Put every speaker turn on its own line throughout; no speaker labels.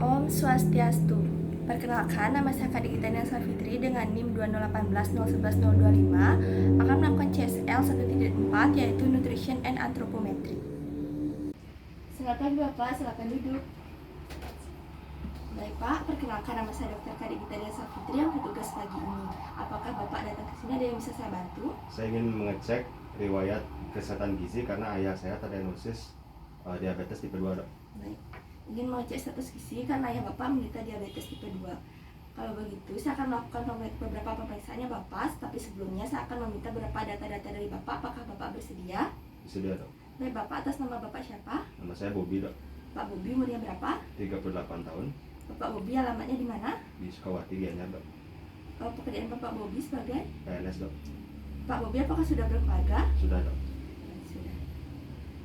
Om Swastiastu. Perkenalkan, nama saya Kak Digita Niasa Fitri dengan NIM 2018011025 akan melakukan CSL 1.4 yaitu Nutrition and Anthropometry. Silakan Bapak, silakan duduk. Baik Pak, perkenalkan nama saya Dr. Kak Digita Niasa Fitri yang bertugas pagi ini. Apakah Bapak datang ke sini ada yang bisa saya bantu?
Saya ingin mengecek riwayat kesehatan gizi karena ayah saya terdiagnosis diabetes tipe 2, Dok.
Baik. Ingin mengecek status gizi karena ayah Bapak menderita diabetes tipe 2. Kalau begitu, saya akan melakukan beberapa pemeriksaannya Bapak, tapi sebelumnya saya akan meminta beberapa data-data dari Bapak. Apakah Bapak bersedia?
Bersedia, Dok.
Baik Bapak, atas nama Bapak siapa?
Nama saya Bobby, Dok.
Pak Bobi, umurnya berapa?
38 tahun.
Bapak Bobi, alamatnya di mana?
Di Sukawati, Gianyar, Dok.
Pekerjaan Bapak Bobi sebagai?
PNS, Dok.
Pak Bobi, apakah sudah berkeluarga?
Sudah, Dok.
Sudah.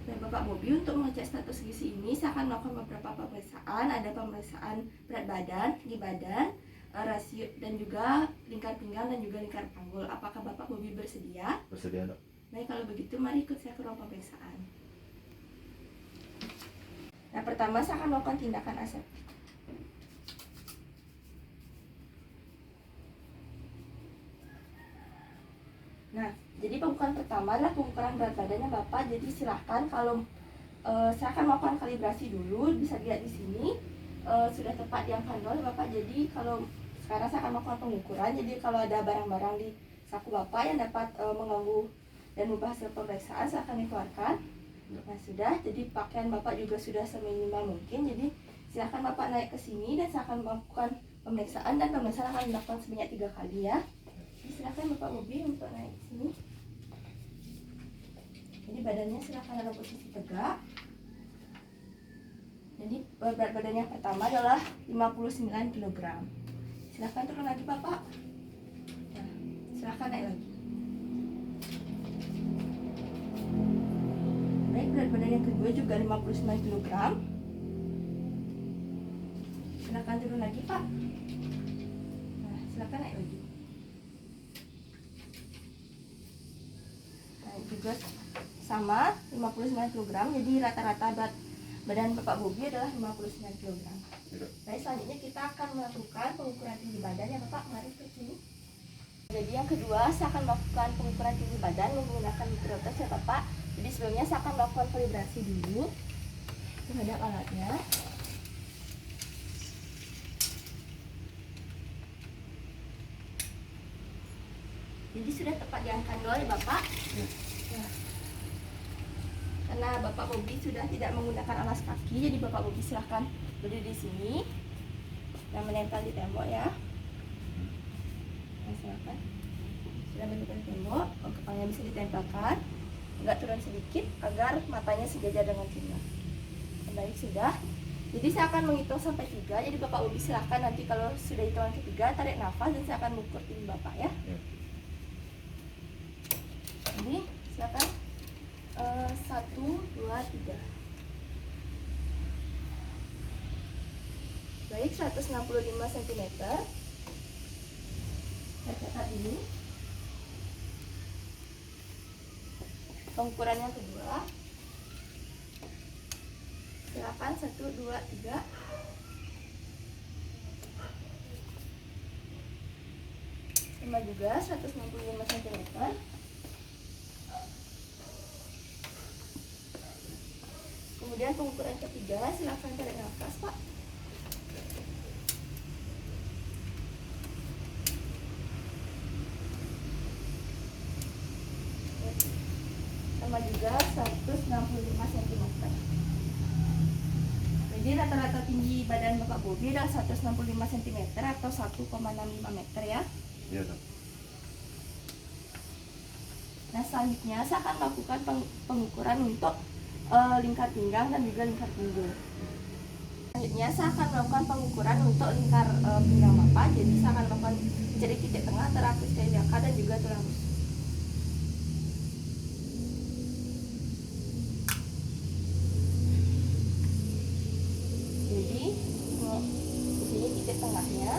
Dan Bapak Bobi, untuk mengecek status gizi ini saya akan melakukan beberapa pemeriksaan. Ada pemeriksaan berat badan, tinggi badan, rasio dan juga lingkar pinggang dan juga lingkar panggul. Apakah Bapak Bobi bersedia?
Bersedia, Dok.
Baik, kalau begitu mari ikut saya ke ruang pemeriksaan. Nah, pertama saya akan melakukan tindakan aseptik. Nah, jadi pengukuran pertama adalah pengukuran berat badannya Bapak. Jadi silahkan kalau saya akan melakukan kalibrasi dulu, bisa dilihat di sini sudah tepat di angka 0 Bapak. Jadi kalau sekarang saya akan melakukan pengukuran. Jadi kalau ada barang-barang di saku Bapak yang dapat mengganggu dan mengubah hasil pemeriksaan, saya akan dikeluarkan. Nah sudah, jadi pakaian Bapak juga sudah seminimal mungkin. Jadi silahkan Bapak naik ke sini dan saya akan melakukan pemeriksaan, dan pemeriksaan akan dilakukan sebanyak 3 kali ya. Silakan Bapak Bobi untuk naik ke sini. Jadi badannya silakan dalam posisi tegak. Jadi berat badan yang pertama adalah 59 kg. Silakan turun lagi Bapak. Nah, silakan naik lagi. Baik, berat badan yang kedua juga 59 kg. Silakan turun lagi Pak. Nah, silakan naik lagi. Juga sama 59 kg, jadi rata-rata berat badan Bapak Bobi adalah 59 kg. Baik, selanjutnya kita akan melakukan pengukuran tinggi badan ya Bapak, mari ke sini. Jadi yang kedua saya akan melakukan pengukuran tinggi badan menggunakan mikrotes ya Bapak. Jadi sebelumnya saya akan melakukan kalibrasi dulu terhadap alatnya. Jadi sudah tepat di angka 0 ya Bapak. Nah, karena Bapak Bobi sudah tidak menggunakan alas kaki, jadi Bapak Bobi silahkan berdiri di sini dan menempel di tembok ya. Nah, silahkan. Sudah menempel di tembok, kepalanya bisa ditempelkan, agak turun sedikit agar matanya sejajar dengan timah. Baik, sudah. Jadi saya akan menghitung sampai 3. Jadi Bapak Bobi silahkan nanti kalau sudah hitungan ketiga tarik nafas dan saya akan mengukur tinggi Bapak ya. Jadi silakan 1, 2, 3. Baik, 165 cm. Saya catat ini. Pengukuran yang kedua. Silakan 1, 2, 3. Sama juga 165 cm. Kemudian pengukuran ketiga, silakan tarik nafas Pak. Sama juga 165 cm. Jadi rata-rata tinggi badan Bapak Bobi adalah 165 cm atau 1,65 meter ya.
Iya, Dok.
Nah selanjutnya saya akan melakukan pengukuran untuk lingkar pinggang dan juga lingkar pinggul. Selanjutnya saya akan melakukan pengukuran untuk lingkar pinggang Bapak. Jadi saya akan melakukan mencari titik tengah antara aksis jangka dan juga tulang rusuk. Jadi di sini titik tengahnya.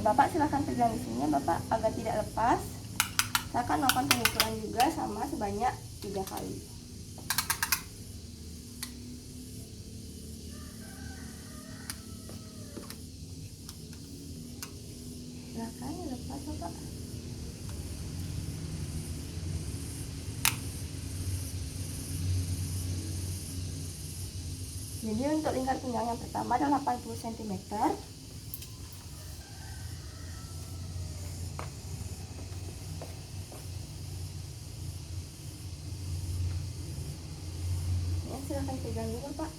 Bapak silahkan pegang di sini Bapak agar tidak lepas. Saya akan melakukan pengukuran juga sama sebanyak 3 kali. Bapak. Jadi untuk lingkar pinggang yang pertama adalah 80 cm. Ya, silahkan pegang dulu Pak.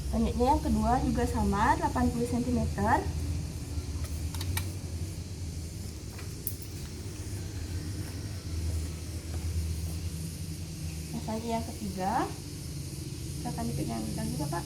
Selanjutnya yang kedua juga sama 80 cm. Nah, selanjutnya yang ketiga akan dipegang juga Pak.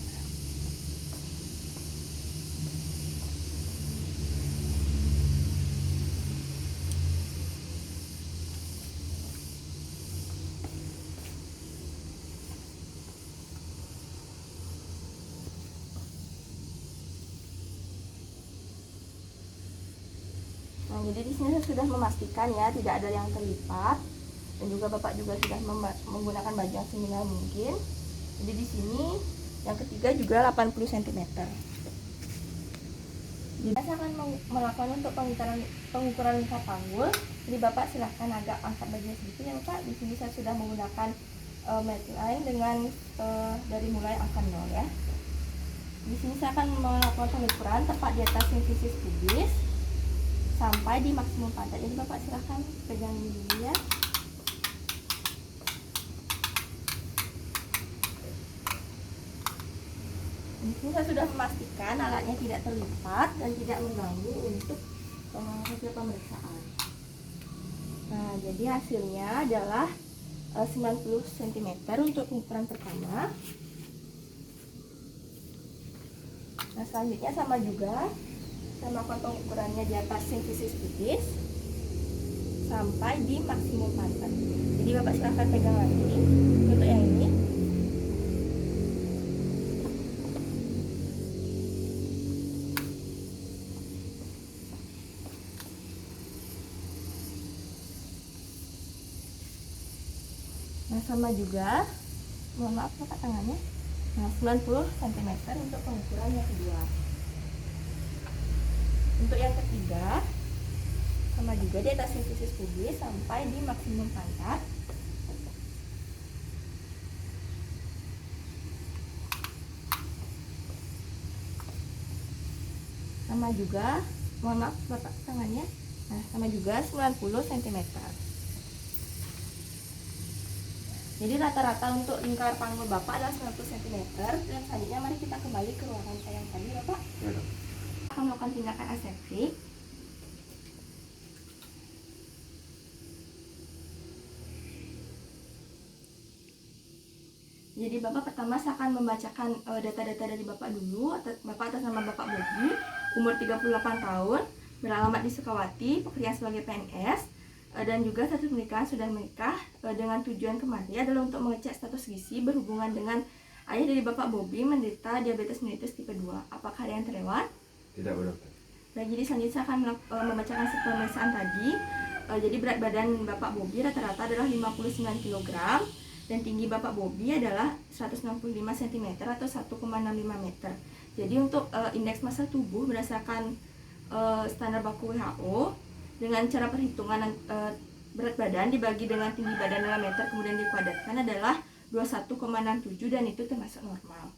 Nah, jadi di sini saya sudah memastikan ya tidak ada yang terlipat, dan juga Bapak juga sudah menggunakan baju yang seminimal mungkin. Jadi di sini yang ketiga juga 80 cm. Jadi saya akan melakukan untuk pengukuran lingkar panggul. Jadi Bapak silahkan agak angkat bajunya sedikit ya Bapak. Di sini saya sudah menggunakan medline dengan dari mulai angka 0 ya. Di sini saya akan melakukan pengukuran tepat di atas sinfisis pubis sampai di maksimum pantat. Jadi Bapak silahkan pegang dulu ya. Di sini saya sudah memastikan alatnya tidak terlipat dan tidak mengganggu untuk hasil pemeriksaan. Nah, jadi hasilnya adalah 90 cm untuk pengukuran pertama. Nah, selanjutnya sama juga saya melakukan pengukurannya di atas sinfisis pubis sampai di maksimum pantat. Jadi Bapak silahkan pegang lagi untuk yang ini. Nah, sama juga, mohon maaf Bapak tangannya. Nah, 90 cm untuk pengukuran yang kedua. Untuk yang ketiga sama juga di atas sinfisis pubis sampai di maksimum pantat. Sama juga, mohon maaf Bapak tangannya. Nah, sama juga 90 cm. Jadi rata-rata untuk lingkar panggul Bapak adalah 90 cm. Dan selanjutnya mari kita kembali ke ruangan saya yang tadi Bapak.
Ya.
Akan melakukan tindakan aseptik. Jadi Bapak pertama saya akan membacakan data-data dari Bapak dulu. Bapak atas nama Bapak Bobi, umur 38 tahun, beralamat di Sukawati, pekerjaan sebagai PNS, dan juga status pernikahan sudah menikah. Dengan tujuan kemari adalah untuk mengecek status gizi berhubungan dengan ayah dari Bapak Bobi menderita diabetes mellitus tipe 2. Apakah ada yang terlewat?
Tidak, Bu Dokter.
Nah, jadi selanjutnya saya akan membacakan pemeriksaan tadi. Jadi berat badan Bapak Bobi rata-rata adalah 59 kg dan tinggi Bapak Bobi adalah 165 cm atau 1,65 meter. Jadi untuk indeks massa tubuh berdasarkan standar baku WHO dengan cara perhitungan berat badan dibagi dengan tinggi badan dalam meter kemudian dikuadratkan adalah 21,67 dan itu termasuk normal.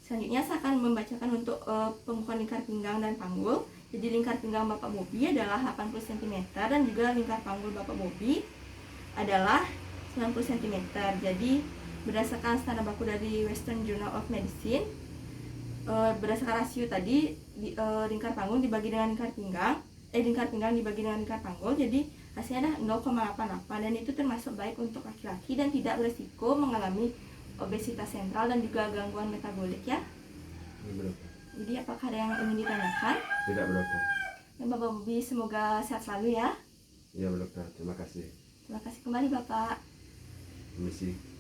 Selanjutnya saya akan membacakan untuk pengukuran lingkar pinggang dan panggul. Jadi lingkar pinggang Bapak Bobi adalah 80 cm dan juga lingkar panggul Bapak Bobi adalah 90 cm. Jadi berdasarkan standar baku dari Western Journal of Medicine, berdasarkan rasio tadi lingkar panggul dibagi dengan lingkar pinggang dibagi dengan lingkar panggul, jadi hasilnya adalah 0,88 dan itu termasuk baik untuk laki-laki dan tidak berisiko mengalami obesitas sentral dan juga gangguan metabolik ya.
Iya,
Jadi apakah ada yang ingin ditanyakan?
Tidak, Bu Dokter.
Dan Bapak Bobi semoga sehat selalu ya.
Iya, Bu Dokter. Terima kasih.
Terima kasih kembali Bapak.
Permisi.